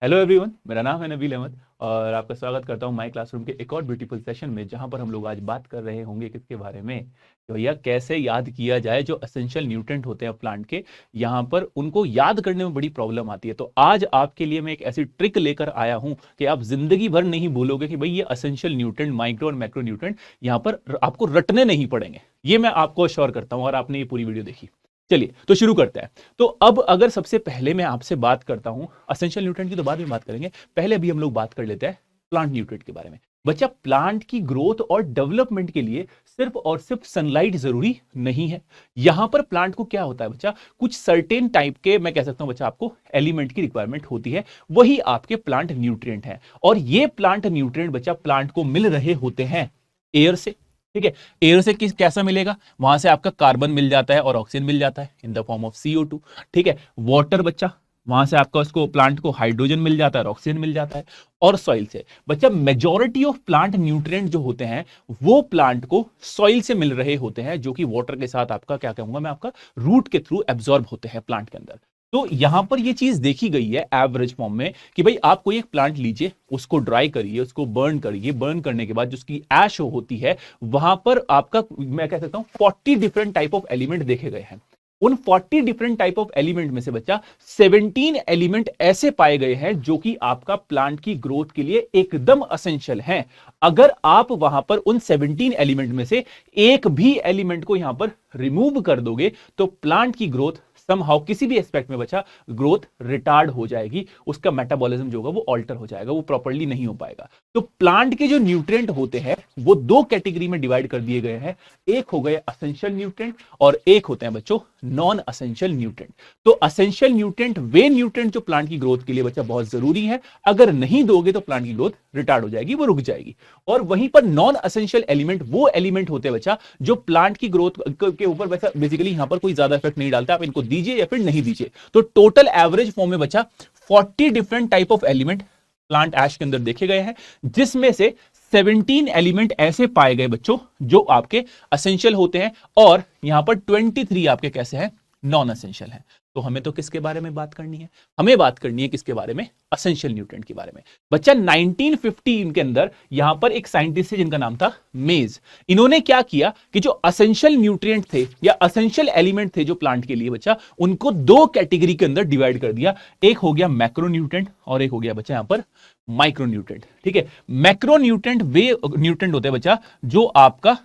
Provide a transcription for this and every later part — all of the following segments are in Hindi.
हेलो एवरीवन, मेरा नाम है नबील अहमद और आपका स्वागत करता हूं माय क्लासरूम के एक और ब्यूटीफुल सेशन में, जहां पर हम लोग आज बात कर रहे होंगे किसके बारे में कि भैया कैसे याद किया जाए जो एसेंशियल न्यूट्रिएंट होते हैं प्लांट के। यहां पर उनको याद करने में बड़ी प्रॉब्लम आती है, तो आज आपके लिए मैं एक ऐसी ट्रिक लेकर आया हूं कि आप जिंदगी भर नहीं भूलोगे कि भाई ये एसेंशियल न्यूट्रिएंट, माइक्रो और मैक्रो न्यूट्रिएंट यहां पर आपको रटने नहीं पड़ेंगे। ये मैं आपको अश्योर करता हूं, और आपने ये पूरी वीडियो देखी। चलिए तो शुरू करते हैं। तो अब अगर सबसे पहले मैं आपसे बात करता हूं, एसेंशियल न्यूट्रिएंट की तो बाद में बात करेंगे, पहले अभी हम लोग बात कर लेते हैं प्लांट न्यूट्रिएंट के बारे में। बच्चा, प्लांट की ग्रोथ और डेवलपमेंट के लिए सिर्फ और सिर्फ सनलाइट जरूरी नहीं है। यहां पर प्लांट को क्या होता है बच्चा, कुछ सर्टेन टाइप के, मैं कह सकता हूं बच्चा, आपको एलिमेंट की रिक्वायरमेंट होती है, वही आपके प्लांट न्यूट्रिएंट है। और ये प्लांट न्यूट्रिएंट बच्चा प्लांट को मिल रहे होते हैं एयर से। ठीक है, एयर से किस कैसा मिलेगा, वहां से आपका कार्बन मिल जाता है और ऑक्सीजन मिल जाता है in the form of CO2। ठीक है, वाटर बच्चा, वहां से आपका उसको प्लांट को हाइड्रोजन मिल जाता है और ऑक्सीजन मिल जाता है। और सॉइल से बच्चा, मेजॉरिटी ऑफ प्लांट न्यूट्रिएंट जो होते हैं वो प्लांट को सॉइल से मिल रहे होते हैं, जो कि वाटर के साथ आपका, क्या कहूंगा मैं, आपका रूट के थ्रू एब्जॉर्ब होते हैं प्लांट के अंदर। तो यहां पर ये चीज देखी गई है एवरेज फॉर्म में कि भाई आप कोई एक प्लांट लीजिए, उसको ड्राई करिए, उसको बर्न करिए, बर्न करने के बाद जिसकी ऐश होती है वहां पर आपका, मैं कह सकता हूं, 40 डिफरेंट टाइप ऑफ एलिमेंट देखे गए हैं। उन 40 डिफरेंट टाइप ऑफ एलिमेंट में से बच्चा 17 एलिमेंट ऐसे पाए गए हैं जो कि आपका प्लांट की ग्रोथ के लिए एकदम असेंशियल हैं। अगर आप वहां पर उन 17 एलिमेंट में से एक भी एलिमेंट को यहां पर रिमूव कर दोगे तो प्लांट की ग्रोथ समहाउ, किसी भी एस्पेक्ट में बच्चा, ग्रोथ रिटार्ड हो जाएगी, उसका मेटाबॉलिज्म जो होगा वो ऑल्टर हो जाएगा, वो प्रॉपर्ली नहीं हो पाएगा। तो प्लांट के जो न्यूट्रिएंट होते हैं वो दो कैटेगरी में डिवाइड कर दिए गए हैं। एक हो गए असेंशियल न्यूट्रिएंट और एक होते हैं बच्चों नॉन असेंशियल न्यूट्रिएंट। तो असेंशियल न्यूट्रिएंट वे न्यूट्रिएंट जो प्लांट की ग्रोथ के लिए बच्चा बहुत जरूरी है, अगर नहीं दोगे तो प्लांट की ग्रोथ रिटार्ड हो जाएगी, वो रुक जाएगी। और वहीं पर नॉन असेंशियल एलिमेंट वो एलिमेंट होते हैं बच्चा जो प्लांट की ग्रोथ के ऊपर वैसा बेसिकली यहां पर कोई ज्यादा इफेक्ट नहीं डालता, आप इनको दीजिए या फिर नहीं दीजिए। तो टोटल एवरेज फॉर्म में बच्चा 40 different type of element plant ash के अंदर देखे गए हैं, जिसमें से 17 एलिमेंट ऐसे पाए गए बच्चों जो आपके असेंशियल होते हैं, और यहां पर 23 आपके कैसे हैं, नॉन असेंशियल है। तो हमें तो किसके बारे में बात करनी है, हमें बात करनी है किसके बारे में, असेंशियल न्यूट्रिएंट के बारे में। बच्चा 1915 के अंदर यहां पर एक साइंटिस्ट है जिनका नाम था मेज। इन्होंने क्या किया कि जो असेंशियल न्यूट्रिएंट थे या असेंशियल एलिमेंट थे जो प्लांट के लिए बच्चा, उनको दो कैटेगरी के अंदर डिवाइड कर दिया। एक हो गया मैक्रो न्यूट्रिएंट और एक हो गया बच्चा यहां पर माइक्रो न्यूट्रिएंट। ठीक है, मैक्रो न्यूट्रिएंट वे न्यूट्रिएंट होते हैं बच्चा जो आपका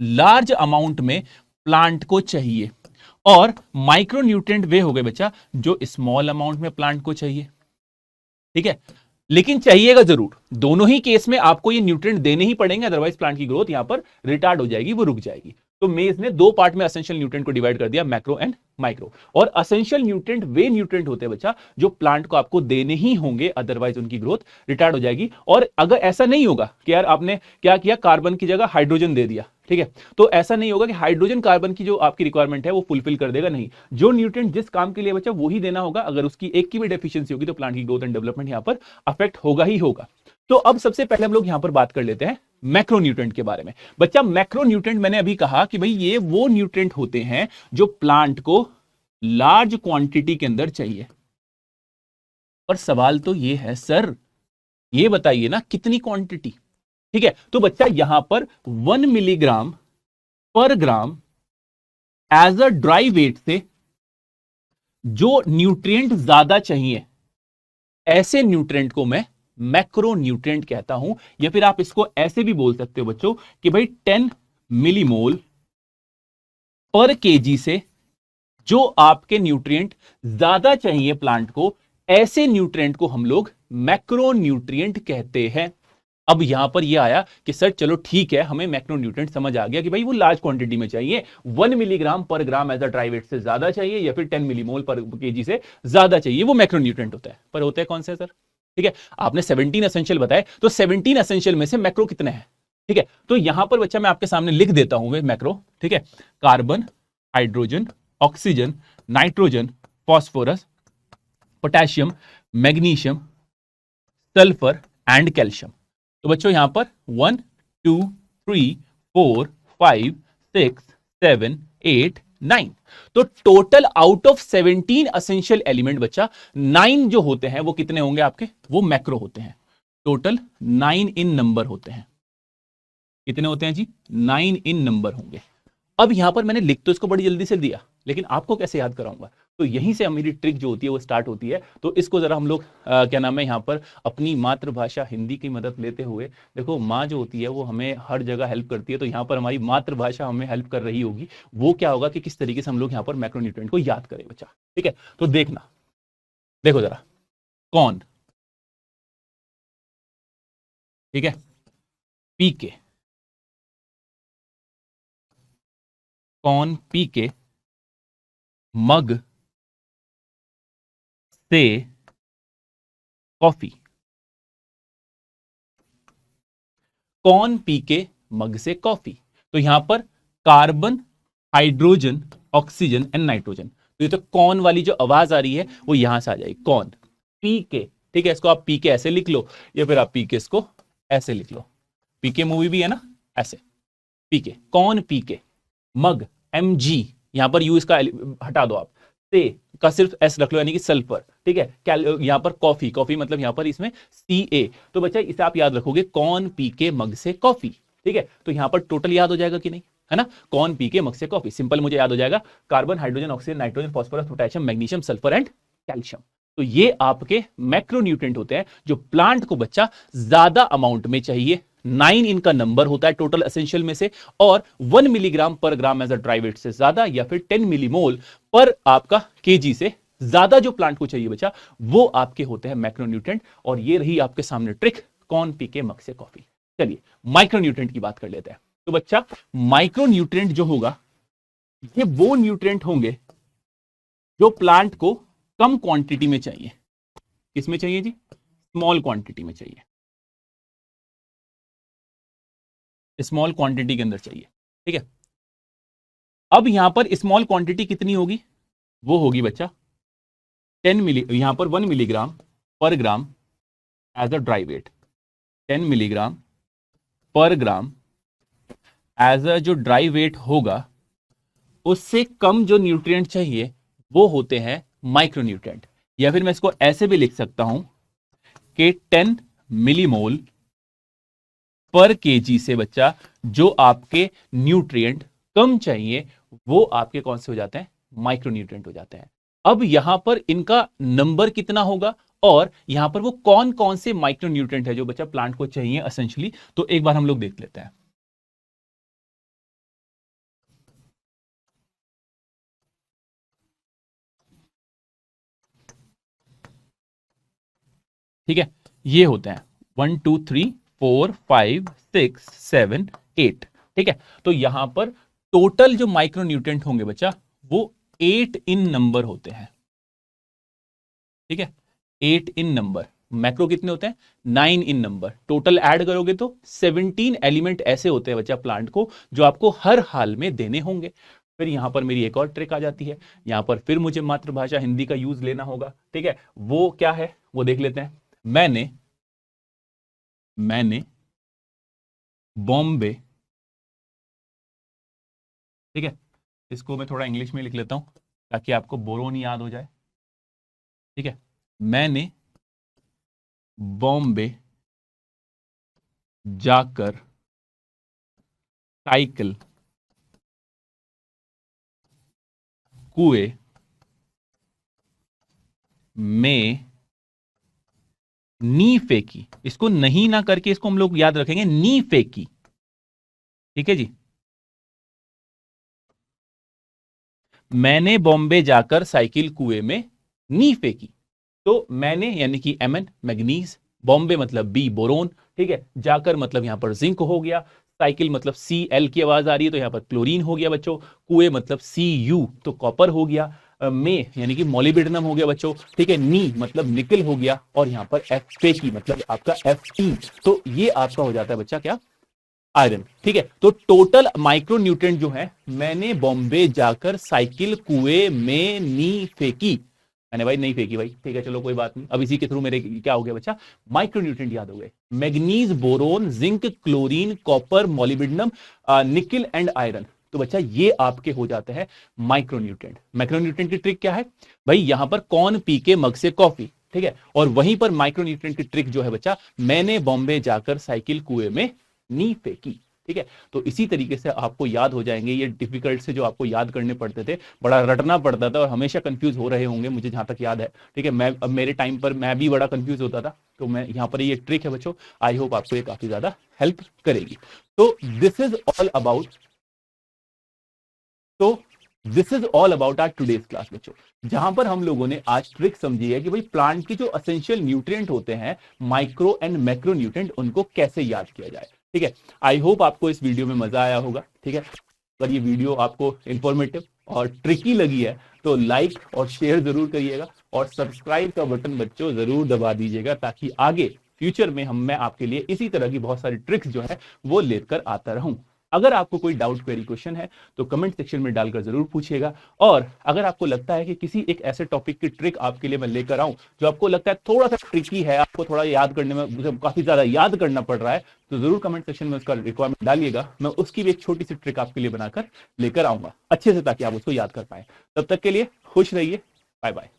लार्ज अमाउंट में प्लांट को चाहिए, और माइक्रो न्यूट्रिएंट वे हो गए बच्चा जो स्मॉल अमाउंट में प्लांट को चाहिए। ठीक है, लेकिन चाहिएगा जरूर, दोनों ही केस में आपको ये न्यूट्रिएंट देने ही पड़ेंगे, अदरवाइज प्लांट की ग्रोथ यहां पर रिटार्ड हो जाएगी, वो रुक जाएगी। तो मेज ने दो पार्ट में एसेंशियल न्यूट्रिएंट को डिवाइड कर दिया, मैक्रो एंड माइक्रो। और एसेंशियल न्यूट्रिएंट वे न्यूट्रिएंट होते हैं बच्चा जो प्लांट को आपको देने ही होंगे, अदरवाइज उनकी ग्रोथ रिटार्ड हो जाएगी। और अगर ऐसा नहीं होगा कि यार आपने क्या किया, कार्बन की जगह हाइड्रोजन दे दिया, ठीक है, तो ऐसा नहीं होगा कि हाइड्रोजन कार्बन की जो आपकी रिक्वायरमेंट है वो फुलफिल कर देगा, नहीं। जो न्यूट्रिएंट जिस काम के लिए बच्चा वो ही देना होगा, अगर उसकी एक की भी डेफिशिएंसी होगी तो प्लांट की ग्रोथ एंड डेवलपमेंट यहां पर अफेक्ट होगा ही होगा। तो अब सबसे पहले हम लोग यहां पर बात कर लेते हैं मैक्रो न्यूट्रिएंट के बारे में। बच्चा, मैक्रो न्यूट्रिएंट मैंने अभी कहा कि भाई ये वो न्यूट्रिएंट होते हैं जो प्लांट को लार्ज क्वांटिटी के अंदर चाहिए। पर सवाल तो ये है, सर ये बताइए ना कितनी क्वांटिटी। ठीक है, तो बच्चा यहां पर 1 मिलीग्राम पर gram as a dry wait से जो न्यूट्रिएंट ज्यादा चाहिए, ऐसे न्यूट्रिएंट को मैं मैक्रो न्यूट्रिएंट कहता हूं। या फिर आप इसको ऐसे भी बोल सकते हो बच्चों कि भाई 10 मिलीमोल पर केजी से जो आपके न्यूट्रिएंट ज्यादा चाहिए प्लांट को, ऐसे न्यूट्रिएंट को हम लोग मैक्रो न्यूट्रिएंट कहते हैं। अब यहां पर यह आया कि सर चलो ठीक है, हमें मैक्रो न्यूट्रिएंट समझ आ गया कि भाई वो लार्ज क्वांटिटी में चाहिए, 1 मिलीग्राम पर gram as a dry wait से ज्यादा चाहिए या फिर 10 मिलीमोल पर केजी से ज्यादा चाहिए, वो मैक्रो न्यूट्रिएंट होता है। पर होते हैं कौन से सर? ठीक है, आपने 17 एसेंशियल बताए, तो 17 एसेंशियल में से मैक्रो कितने हैं? ठीक है, तो यहां पर बच्चा मैं आपके सामने लिख देता हूं वे मैक्रो। ठीक है, carbon, hydrogen, oxygen, nitrogen, phosphorus, potassium, magnesium, sulphur and calcium. तो बच्चों यहां पर 1 2 3 4 5 6 7 8 9। तो total out of 17 essential element बच्चा 9 जो होते हैं वो कितने होंगे आपके, वो मैक्रो होते हैं। टोटल 9 इन नंबर होते हैं। कितने होते हैं जी, 9 इन नंबर होंगे। अब यहां पर मैंने लिख तो इसको बड़ी जल्दी से दिया, लेकिन आपको कैसे याद कराऊंगा, तो यहीं से मेरी ट्रिक जो होती है वो स्टार्ट होती है। तो इसको जरा हम लोग क्या नाम है, यहां पर अपनी मातृभाषा हिंदी की मदद लेते हुए, देखो माँ जो होती है वो हमें हर जगह हेल्प करती है, तो यहां पर हमारी मातृभाषा हमें हेल्प कर रही होगी। वो क्या होगा कि किस तरीके से हम लोग यहां पर मैक्रोन्यूट्रिएंट को याद करें बच्चा, ठीक है। तो देखना, देखो जरा, कौन, ठीक है, पीके, कौन पीके मग से कॉफी, कौन पी के मग से कॉफी। तो यहां पर carbon, hydrogen, oxygen and nitrogen, तो ये तो कौन वाली जो आवाज आ रही है वो यहां से आ जाएगी, कौन पी के, ठीक है। इसको आप पी के ऐसे लिख लो, या फिर आप पी के इसको ऐसे लिख लो, पी के मूवी भी है ना, ऐसे पी के, कौन पी के मग, एम जी, यहां पर यू इसका हटा दो आप, से का सिर्फ एस रख लो, यानी कि सल्फर, ठीक है। यहां पर कॉफी, कॉफी मतलब यहां पर इसमें सी ए, तो बच्चा इसे आप याद रखोगे, कौन पी के मग से कॉफी, ठीक है। तो यहां पर टोटल याद हो जाएगा कि नहीं, है ना, कौन पी के मग से कॉफी, सिंपल मुझे याद हो जाएगा, carbon, hydrogen, oxygen, nitrogen, phosphorus, potassium, magnesium, sulphur and calcium. तो ये आपके मैक्रोन्यूट्रिएंट होते हैं जो प्लांट को बच्चा ज्यादा अमाउंट में चाहिए। 9 इनका नंबर होता है टोटल एसेंशियल में से, और 1 मिलीग्राम पर gram as a dry wait से ज्यादा, या फिर 10 मिलीमोल पर आपका केजी से ज्यादा जो प्लांट को चाहिए बच्चा, वो आपके होते हैं मैक्रोन्यूट्रिएंट। और ये रही आपके सामने ट्रिक, कौन पी के मग से कॉफी। चलिए माइक्रोन्यूट्रिएंट की बात कर लेते हैं। तो बच्चा माइक्रोन्यूट्रिएंट जो होगा, ये वो न्यूट्रिएंट होंगे जो प्लांट को कम क्वांटिटी में चाहिए। किसमें चाहिए जी, स्मॉल क्वांटिटी में चाहिए, स्मॉल क्वांटिटी के अंदर चाहिए, ठीक है। अब यहां पर स्मॉल क्वांटिटी कितनी होगी, वो होगी बच्चा 10 मिली, यहां पर 1 मिलीग्राम पर gram as a dry weight, 10 milligram पर ग्राम एज अ जो ड्राई वेट होगा, उससे कम जो न्यूट्रिएंट चाहिए वो होते हैं माइक्रोन्यूट्रिएंट। या फिर मैं इसको ऐसे भी लिख सकता हूं कि 10 मिलीमोल पर केजी से बच्चा जो आपके न्यूट्रिएंट कम चाहिए, वो आपके कौन से हो जाते हैं, माइक्रोन्यूट्रिएंट हो जाते हैं। अब यहां पर इनका नंबर कितना होगा, और यहां पर वो कौन कौन से माइक्रोन्यूट्रिएंट है जो बच्चा प्लांट को चाहिए एसेंशियली, तो एक बार हम लोग देख लेते हैं। ठीक है, ये होते हैं 1 2 3 4 5 6 7 8, ठीक है। तो यहां पर टोटल जो माइक्रोन्यूट्रिएंट होंगे बच्चा, वो 8 इन नंबर होते हैं, ठीक है। 8 इन नंबर, मैक्रो कितने होते हैं, 9 इन नंबर। टोटल ऐड करोगे तो 17 एलिमेंट ऐसे होते हैं बच्चा प्लांट को, जो आपको हर हाल में देने होंगे। फिर यहां पर मेरी एक और ट्रिक आ जाती है, यहां पर फिर मुझे मातृभाषा हिंदी का यूज लेना होगा, ठीक है। वो क्या है वो देख लेते हैं। मैंने बॉम्बे, ठीक है, इसको मैं थोड़ा इंग्लिश में लिख लेता हूं ताकि आपको बोरोन याद हो जाए, ठीक है। मैंने बॉम्बे जाकर साइकिल कुएं में नी फेंकी, इसको नहीं ना करके इसको हम लोग याद रखेंगे, नी फेंकी, ठीक है जी। मैंने बॉम्बे जाकर साइकिल कुएं में नी फेंकी, तो मैंने यानी कि Mn मैग्नीज, बॉम्बे मतलब बी बोरोन, ठीक है। जाकर मतलब यहां पर जिंक हो गया, साइकिल मतलब Cl की आवाज आ रही है तो यहां पर क्लोरीन हो गया बच्चों, कुएं मतलब Cu तो कॉपर हो गया, में यानी कि मोलिब्डेनम हो गया बच्चों, ठीक है। नी मतलब निकल हो गया, और यहां पर Fe की मतलब आपका Fe, तो ये आपका हो जाता है बच्चा क्या, आयरन, ठीक है। तो टोटल माइक्रोन्यूट्रिएंट जो है, मैंने बॉम्बे जाकर साइकिल कुएं में नी फेंकी, मैंने भाई नहीं फेंकी भाई, ठीक है, चलो कोई बात नहीं। अब इसी के थ्रू मेरे क्या हो गया बच्चा, माइक्रोन्यूट्रिएंट याद हो गए, manganese, boron, zinc, chlorine, copper, molybdenum, निकल एंड आयरन। तो बच्चा ये आपके हो जाते हैं माइक्रोन्यूट्रिएंट। मैक्रोन्यूट्रिएंट की ट्रिक क्या है भाई, यहां पर कौन पी के मग से कॉफी, ठीक है। और वहीं पर माइक्रोन्यूट्रिएंट की ट्रिक जो है बच्चा, मैंने बॉम्बे जाकर साइकिल कुएं में नी फेंकी, ठीक है। तो इसी तरीके से आपको याद हो जाएंगे ये डिफिकल्ट से जो आपको याद करने पड़ते थे, बड़ा रटना पड़ता था और हमेशा कंफ्यूज हो रहे होंगे, मुझे जहां तक याद है, ठीक है। मैं अब मेरे टाइम पर मैं भी बड़ा कंफ्यूज होता था, तो मैं यहां पर ये ट्रिक है बच्चों, आई होप आपको ये काफी ज्यादा हेल्प करेगी। तो दिस इज ऑल अबाउट तो this is all about our today's class बच्चों, जहां पर हम लोगों ने आज ट्रिक समझी है कि भाई प्लांट की जो एसेंशियल न्यूट्रिएंट होते हैं, माइक्रो एंड मैक्रो न्यूट्रिएंट, उनको कैसे याद किया जाए, ठीक है। आई होप आपको इस वीडियो में मजा आया होगा, ठीक है। अगर ये वीडियो आपको इंफॉर्मेटिव और ट्रिकी लगी है तो लाइक और शेयर जरूर करिएगा, और सब्सक्राइब का बटन बच्चों जरूर दबा दीजिएगा, ताकि आगे फ्यूचर में मैं आपके लिए इसी तरह की बहुत सारी ट्रिक्स जो है वो लेकर आता रहूं। अगर आपको कोई डाउट, क्वेरी, क्वेश्चन है तो कमेंट सेक्शन में डालकर जरूर पूछिएगा। और अगर आपको लगता है कि किसी एक ऐसे टॉपिक की ट्रिक आपके लिए मैं लेकर आऊं जो आपको लगता है थोड़ा सा ट्रिकी है, आपको थोड़ा याद करने में काफी ज्यादा याद करना पड़ रहा है, तो जरूर कमेंट सेक्शन में उसका रिक्वायरमेंट डालिएगा। मैं उसकी भी एक छोटी सी ट्रिक आपके लिए बनाकर लेकर आऊंगा अच्छे से, ताकि आप उसको याद कर पाए। तब तक के लिए खुश रहिए, बाय बाय।